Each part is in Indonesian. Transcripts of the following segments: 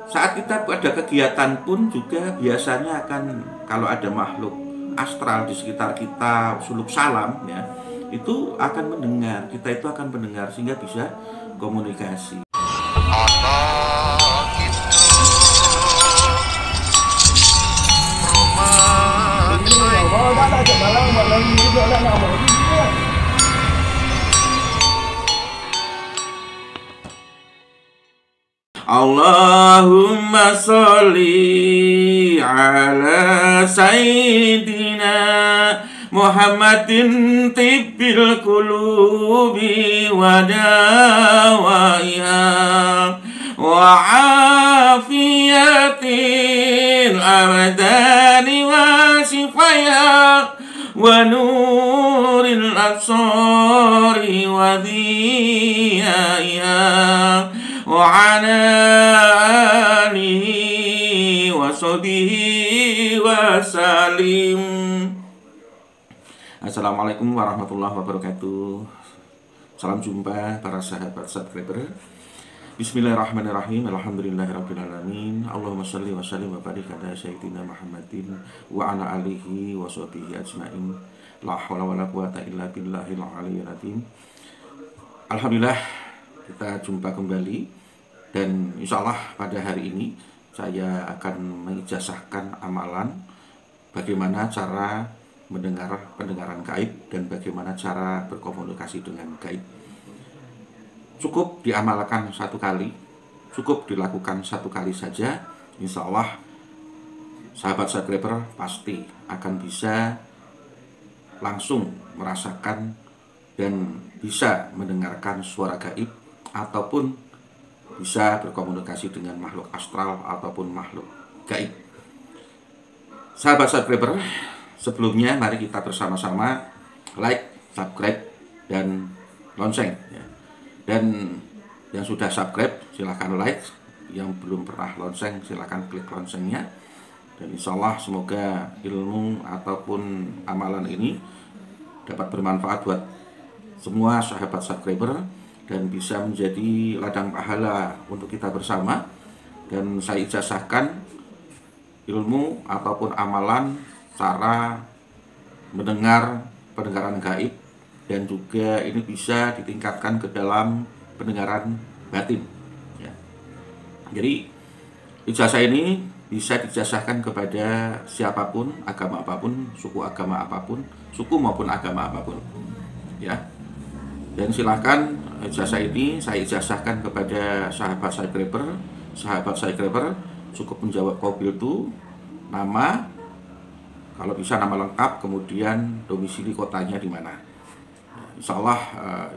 saat kita ada kegiatan pun juga biasanya akan, kalau ada makhluk astral di sekitar kita, suluk salam ya, itu akan mendengar, kita itu akan mendengar sehingga bisa komunikasi. Allahumma sholli ala sayyidina Muhammadin tibbil qulubi wa dawaiha wa afiyatil abdani wa shifaiha wa nuril absari wa dhiyaiha wa ala alihi wa sahbihi wa salim. Assalamualaikum warahmatullahi wabarakatuh. Salam jumpa para sahabat subscriber. Bismillahirrahmanirrahim. Alhamdulillahirrabbilalamin. Allahumma sholli wa sallim wa barik ala sayyidina Muhammadin wa ala alihi wa sahbihi ajmain. La haula wala quwata illa billahil aliyyil azim. Alhamdulillah, kita jumpa kembali, dan insyaallah pada hari ini saya akan mengijazahkan amalan bagaimana cara mendengar pendengaran gaib dan bagaimana cara berkomunikasi dengan gaib. Cukup diamalkan satu kali, cukup dilakukan satu kali saja, insyaallah sahabat subscriber pasti akan bisa langsung merasakan dan bisa mendengarkan suara gaib ataupun bisa berkomunikasi dengan makhluk astral ataupun makhluk gaib. Sahabat subscriber, sebelumnya mari kita bersama-sama like, subscribe, dan lonceng ya. Dan yang sudah subscribe silahkan like, yang belum pernah lonceng silahkan klik loncengnya. Dan insyaallah semoga ilmu ataupun amalan ini dapat bermanfaat buat semua sahabat subscriber dan bisa menjadi ladang pahala untuk kita bersama. Dan saya ijazahkan ilmu ataupun amalan cara mendengar pendengaran gaib, dan juga ini bisa ditingkatkan ke dalam pendengaran batin ya. Jadi ijazah ini bisa dijazahkan kepada siapapun, agama apapun, suku agama apapun, suku maupun agama apapun ya. Dan silakan ijazah ini saya ijazahkan kepada sahabat subscriber. Sahabat subscriber cukup menjawab qabiltu, nama, kalau bisa nama lengkap, kemudian domisili kotanya di mana. Insyaallah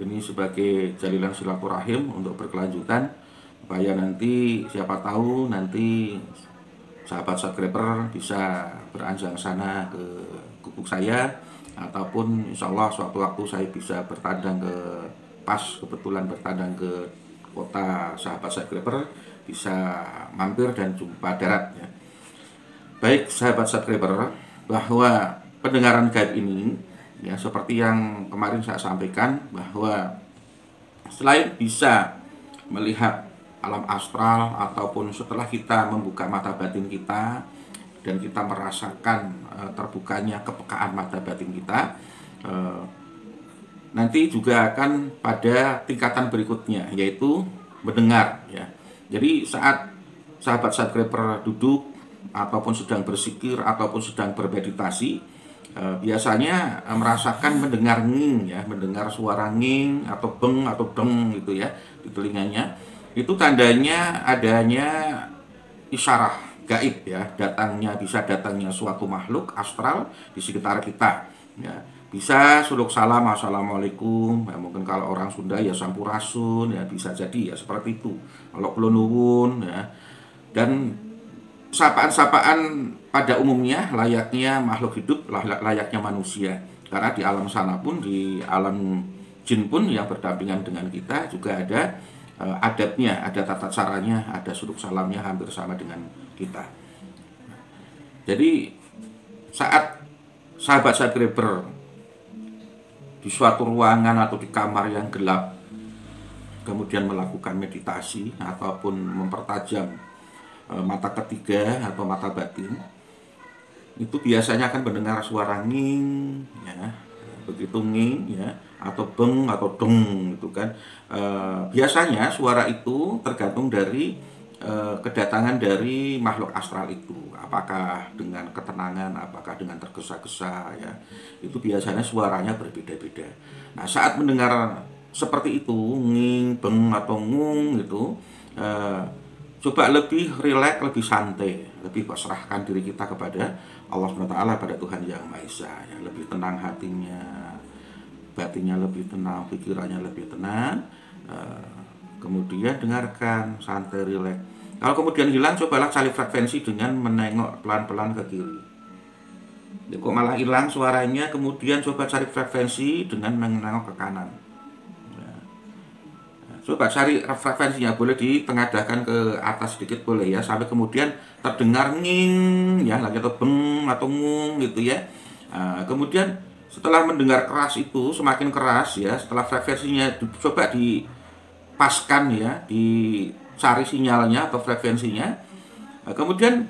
ini sebagai jalinan silaturahim untuk berkelanjutan, supaya nanti siapa tahu nanti sahabat subscriber bisa beranjang sana ke gubuk saya, ataupun insyaallah suatu waktu saya bisa bertandang ke, pas kebetulan bertandang ke kota sahabat subscriber, bisa mampir dan jumpa darat ya. Baik sahabat subscriber, bahwa pendengaran gaib ini ya, seperti yang kemarin saya sampaikan, bahwa selain bisa melihat alam astral ataupun setelah kita membuka mata batin kita dan kita merasakan terbukanya kepekaan mata batin kita, nanti juga akan pada tingkatan berikutnya, yaitu mendengar ya. Jadi saat sahabat subscriber duduk ataupun sedang bersikir ataupun sedang bermeditasi, biasanya merasakan mendengar nging ya, mendengar suara nging atau beng atau deng gitu ya di telinganya. Itu tandanya adanya isyarah gaib ya, bisa datangnya suatu makhluk astral di sekitar kita ya. Bisa suluk salam, assalamualaikum ya, mungkin kalau orang Sunda ya sampurasun ya, bisa jadi ya seperti itu. Kalau kula nuwun ya. Dan sapaan-sapaan pada umumnya layaknya makhluk hidup, layaknya manusia. Karena di alam sana pun, di alam jin pun yang berdampingan dengan kita juga ada adatnya, ada tata caranya, ada suluk salamnya hampir sama dengan kita. Jadi saat sahabat subscriber di suatu ruangan atau di kamar yang gelap, kemudian melakukan meditasi ataupun mempertajam mata ketiga atau mata batin, itu biasanya akan mendengar suara nging, ya, begitu nging, ya, atau beng atau deng, gitu kan. Biasanya suara itu tergantung dari kedatangan dari makhluk astral itu, apakah dengan ketenangan, apakah dengan tergesa-gesa, ya, itu biasanya suaranya berbeda-beda. Nah, saat mendengar seperti itu, nging, beng atau ngung, gitu, coba lebih rileks, lebih santai, lebih pasrahkan diri kita kepada Allah SWT, pada Tuhan Yang Maha Esa, ya. Lebih tenang hatinya, batinnya lebih tenang, pikirannya lebih tenang. Kemudian dengarkan, santai, rileks. Kalau kemudian hilang, cobalah cari frekuensi dengan menengok pelan-pelan ke kiri. Ya, kok malah hilang suaranya, kemudian coba cari frekuensi dengan menengok ke kanan. Coba cari frekuensinya, boleh ditengadahkan ke atas sedikit, boleh ya, sampai kemudian terdengar nging, ya, lagi atau beng atau ngung, gitu ya. Kemudian setelah mendengar keras itu, semakin keras, ya, setelah frekuensinya coba dipaskan, ya, dicari sinyalnya atau frekuensinya. Kemudian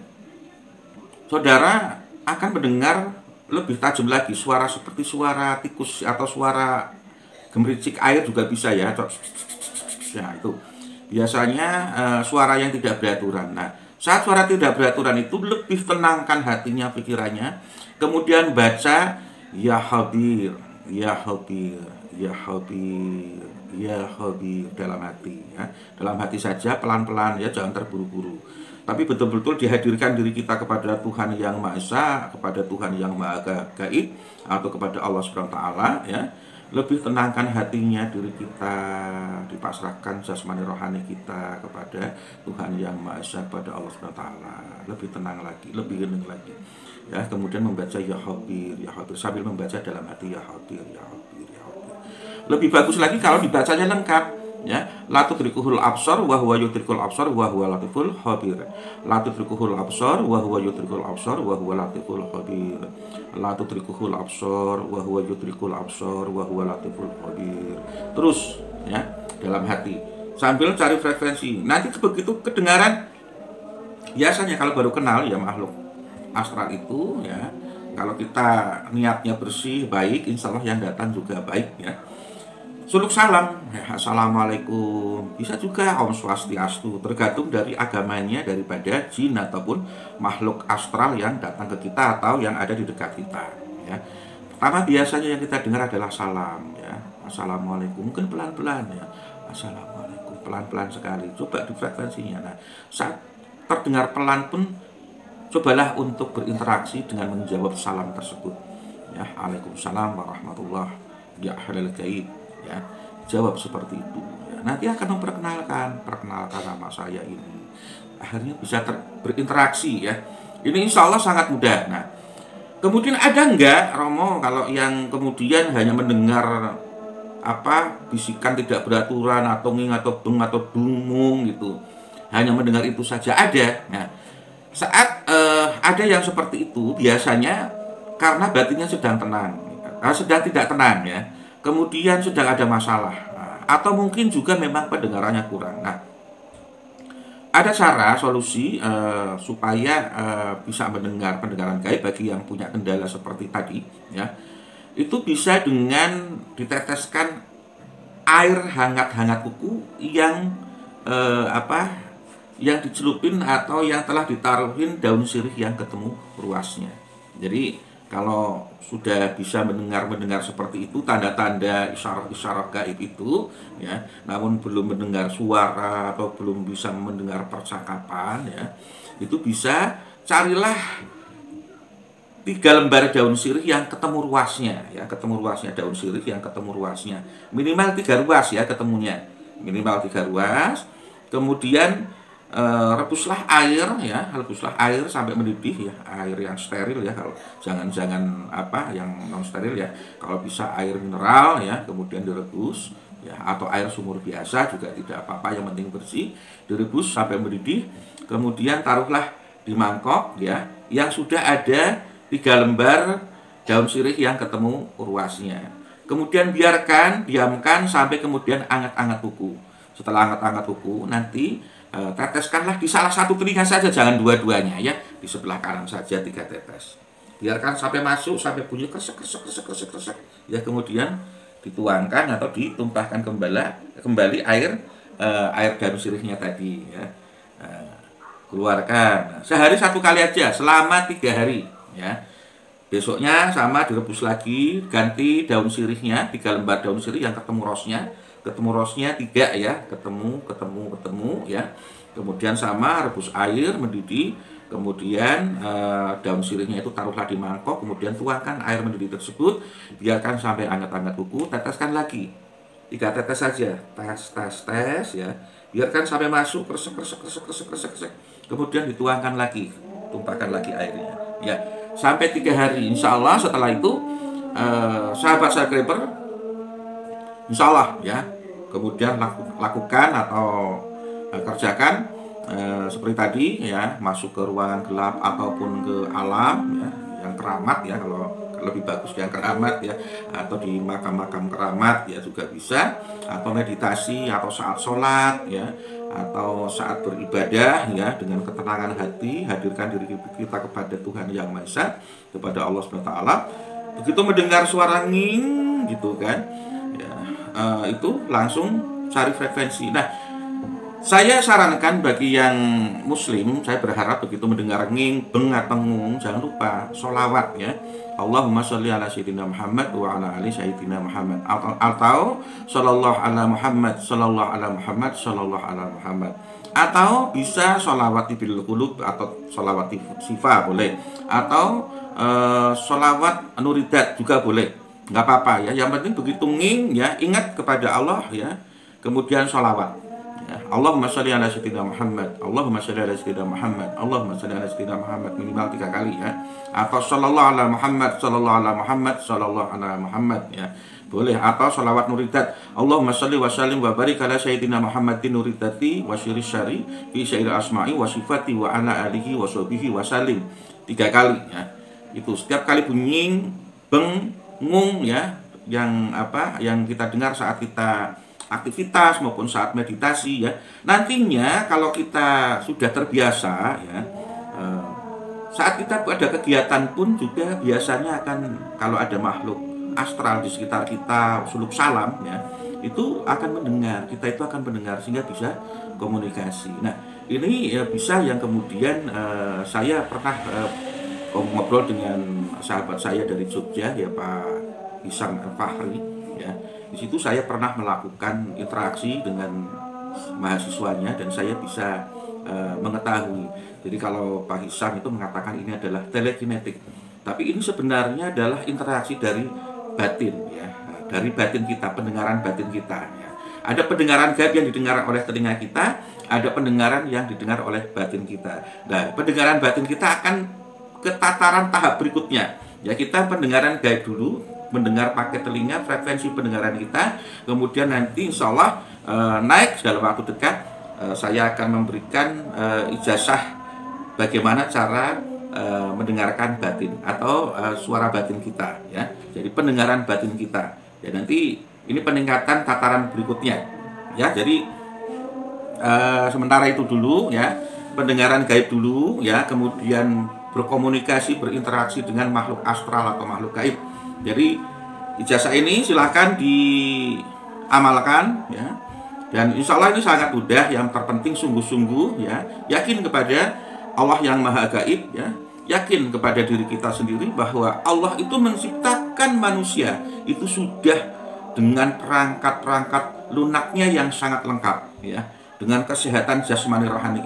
saudara akan mendengar lebih tajam lagi suara seperti suara tikus atau suara gemericik air juga bisa, ya. Nah, itu biasanya suara yang tidak beraturan. Nah, saat suara tidak beraturan itu lebih tenangkan hatinya, pikirannya. Kemudian baca ya Habir, ya Habir, ya Habir, ya Habir dalam hati, ya. Dalam hati saja, pelan-pelan, ya, jangan terburu-buru. Tapi betul-betul dihadirkan diri kita kepada Tuhan Yang Maha Esa, kepada Tuhan Yang Maha Gaib, atau kepada Allah Subhanahu wa taala, ya. Lebih tenangkan hatinya, diri kita, dipasrahkan jasmani rohani kita kepada Tuhan Yang Maha Esa, kepada Allah Subhanahu wa taala. Lebih tenang lagi, lebih hening lagi, ya. Kemudian membaca ya Habir, ya Habir, sambil membaca dalam hati ya Habir, ya Habir, ya Habir. Lebih bagus lagi kalau dibacanya lengkap, ya. La tudrikuhul absar wa huwa yudrikul absar wa huwa latiful khabir. La tudrikuhul absar wa huwa yudrikul absar wa huwa latiful khabir. La tudrikuhul absar wa huwa yudrikul absar wa huwa latiful khabir. Terus, ya, dalam hati sambil cari frekuensi. Nanti begitu kedengaran, biasanya kalau baru kenal, ya, makhluk astral itu, ya, kalau kita niatnya bersih, baik, insya Allah yang datang juga baik, ya. Suluk salam, ya, assalamualaikum, bisa juga Om Swastiastu, tergantung dari agamanya daripada jin ataupun makhluk astral yang datang ke kita atau yang ada di dekat kita, ya. Pertama biasanya yang kita dengar adalah salam, ya, assalamualaikum, mungkin pelan-pelan, ya, assalamualaikum, pelan-pelan sekali, coba di frekuensinya. Nah, saat terdengar pelan pun cobalah untuk berinteraksi dengan menjawab salam tersebut, ya, Waalaikumsalam warahmatullah, ya halal gaib, ya, jawab seperti itu, ya. Nanti akan perkenalkan nama saya ini, akhirnya bisa berinteraksi, ya. Ini insya Allah sangat mudah. Nah, kemudian ada enggak, Romo, kalau yang kemudian hanya mendengar bisikan tidak beraturan atau nging atau beng atau dungung, gitu, hanya mendengar itu saja? Ada. Nah, saat ada yang seperti itu, biasanya karena batinnya sedang tenang, sedang tidak tenang, ya. Kemudian sedang ada masalah, atau mungkin juga memang pendengarannya kurang. Nah, ada cara solusi supaya bisa mendengar pendengaran gaib bagi yang punya kendala seperti tadi, ya. Itu bisa dengan diteteskan air hangat-hangat kuku yang yang dicelupin atau yang telah ditaruhin daun sirih yang ketemu ruasnya. Jadi kalau sudah bisa mendengar seperti itu, tanda-tanda isyarat gaib itu, ya, namun belum mendengar suara atau belum bisa mendengar percakapan, ya, itu bisa carilah 3 lembar daun sirih yang ketemu ruasnya, ya, ketemu ruasnya, daun sirih yang ketemu ruasnya, minimal 3 ruas, ya, ketemunya minimal 3 ruas. Kemudian rebuslah air, ya, rebuslah air sampai mendidih, ya, air yang steril, ya, kalau jangan yang non steril, ya, kalau bisa air mineral, ya, kemudian direbus, ya, atau air sumur biasa juga tidak apa-apa, yang penting bersih, direbus sampai mendidih. Kemudian taruhlah di mangkok, ya, yang sudah ada 3 lembar daun sirih yang ketemu ruasnya. Kemudian diamkan sampai kemudian anget-anget kuku. Setelah anget-anget kuku, nanti teteskanlah di salah satu telinga saja, jangan dua-duanya ya, di sebelah kanan saja 3 tetes. Biarkan sampai masuk, sampai bunyi kresek kresek kresek kresek kresek ya, kemudian dituangkan atau ditumpahkan kembali air daun sirihnya tadi ya. Keluarkan. Sehari 1 kali aja selama 3 hari ya. Besoknya sama direbus lagi, ganti daun sirihnya 3 lembar daun sirih yang ketemu rosnya 3 ya, ketemu ya. Kemudian sama rebus air mendidih, kemudian daun sirihnya itu taruhlah di mangkok, kemudian tuangkan air mendidih tersebut, biarkan sampai hangat-hangat kuku, teteskan lagi 3 tetes saja, tes ya, biarkan sampai masuk, kresek, kemudian dituangkan lagi, tumpahkan lagi airnya ya, sampai 3 hari. Insya Allah setelah itu sahabat subscriber, insya Allah ya, kemudian lakukan atau kerjakan seperti tadi ya, masuk ke ruangan gelap ataupun ke alam ya, yang keramat ya, kalau lebih bagus yang keramat ya, atau di makam-makam keramat ya juga bisa, atau meditasi, atau saat sholat ya, atau saat beribadah ya, dengan ketenangan hati, hadirkan diri kita kepada Tuhan Yang Maha Esa, kepada Allah SWT. Begitu mendengar suara nging gitu kan ya, itu langsung cari frekuensi. Nah, saya sarankan bagi yang muslim, saya berharap begitu mendengar nging, beng atau ngung, jangan lupa sholawat ya, Allahumma sholli ala sayyidina Muhammad wa ala ali sayyidina Muhammad, atau sallallahu ala Muhammad, sallallahu ala Muhammad, sallallahu ala Muhammad, atau bisa sholawat bil qulub atau sholawat sifa boleh, atau sholawat nuridat juga boleh, nggak apa-apa ya, yang penting begitu nging ya, ingat kepada Allah ya, kemudian sholawat ya, Allahumma sholli ala sayyidina Muhammad, Allahumma sholli ala sayyidina Muhammad, Allahumma sholli ala sayyidina Muhammad, minimal 3 kali ya, atau sallallahu ala Muhammad, sallallahu ala Muhammad, sallallahu ala Muhammad ya, boleh, atau sholawat nuridat, Allahumma sholli wa sallim wa barik ala sayyidina Muhammadin nuridati wa syiris syari fi syair asma'i wa sifati wa ala alihi wa sahbihi wa salim, 3 kali ya. Itu setiap kali bunyi beng ngung ya, yang kita dengar saat kita aktivitas maupun saat meditasi ya, nantinya kalau kita sudah terbiasa ya, saat kita ada kegiatan pun juga biasanya akan, kalau ada makhluk astral di sekitar kita, suluk salam ya, itu akan mendengar, kita itu akan mendengar sehingga bisa komunikasi. Nah, ini ya bisa yang kemudian saya pernah ngobrol dengan sahabat saya dari Jogja ya, Pak Hisam Al-Fahri ya. Di situ saya pernah melakukan interaksi dengan mahasiswanya dan saya bisa mengetahui. Jadi kalau Pak Hisam itu mengatakan ini adalah telekinetik, tapi ini sebenarnya adalah interaksi dari batin ya, dari batin kita, pendengaran batin kita ya. Ada pendengaran gaib yang didengar oleh telinga kita, ada pendengaran yang didengar oleh batin kita. Nah, pendengaran batin kita akan ke tataran tahap berikutnya ya, kita pendengaran gaib dulu, mendengar pakai telinga, frekuensi pendengaran kita, kemudian nanti insya Allah naik dalam waktu dekat, saya akan memberikan ijazah bagaimana cara mendengarkan batin atau suara batin kita ya, jadi pendengaran batin kita ya, nanti ini peningkatan tataran berikutnya ya. Jadi sementara itu dulu ya, pendengaran gaib dulu ya, kemudian berkomunikasi, berinteraksi dengan makhluk astral atau makhluk gaib. Jadi ijazah ini silahkan diamalkan ya, dan insya Allah ini sangat mudah. Yang terpenting sungguh-sungguh ya, yakin kepada Allah yang maha gaib ya, yakin kepada diri kita sendiri bahwa Allah itu menciptakan manusia itu sudah dengan perangkat-perangkat lunaknya yang sangat lengkap ya. Dengan kesehatan jasmani rohani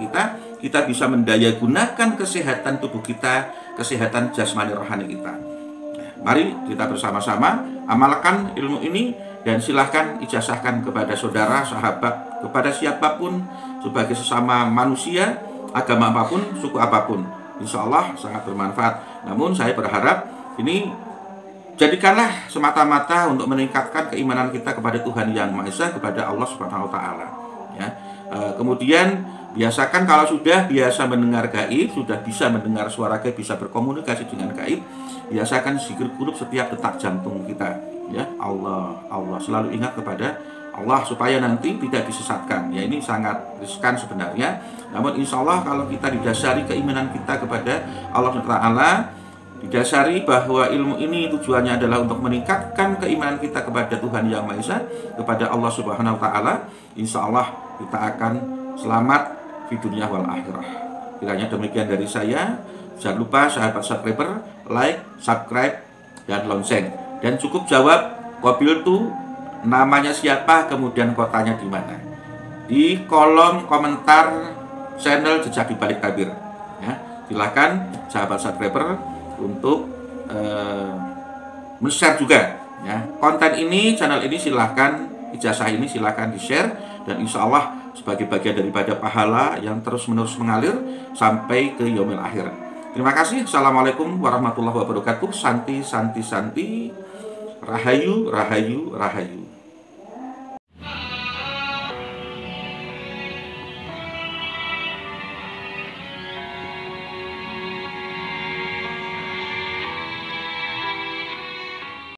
kita bisa mendaya gunakan kesehatan tubuh kita, kesehatan jasmani rohani kita. Mari kita bersama-sama amalkan ilmu ini dan silahkan ijazahkan kepada saudara, sahabat, kepada siapapun sebagai sesama manusia, agama apapun, suku apapun. Insya Allah sangat bermanfaat. Namun saya berharap ini jadikanlah semata-mata untuk meningkatkan keimanan kita kepada Tuhan Yang Maha Esa, kepada Allah Subhanahu wa Ta'ala ya. Kemudian biasakan kalau sudah biasa mendengar gaib, sudah bisa mendengar suara gaib, bisa berkomunikasi dengan gaib, biasakan zikir qulub setiap detak jantung kita ya. Allah, Allah, selalu ingat kepada Allah supaya nanti tidak disesatkan. Ya, ini sangat riskan sebenarnya. Namun insya Allah kalau kita didasari keimanan kita kepada Allah Taala, didasari bahwa ilmu ini tujuannya adalah untuk meningkatkan keimanan kita kepada Tuhan Yang Maha Esa, kepada Allah Subhanahu wa taala, insya Allah kita akan selamat di dunia wal akhirah. Kiranya demikian dari saya. Jangan lupa sahabat subscriber, like, subscribe, dan lonceng. Dan cukup jawab Qabil itu namanya siapa, kemudian kotanya di mana, di kolom komentar channel Jejak di Balik Takbir. Ya, silakan sahabat subscriber untuk men-share juga. Ya, konten ini, channel ini silahkan, ijazah ini silahkan di-share, dan insya Allah sebagai bagian daripada pahala yang terus-menerus mengalir sampai ke yaumil akhir. Terima kasih. Assalamualaikum warahmatullahi wabarakatuh. Santi, santi, santi. Rahayu, rahayu, rahayu.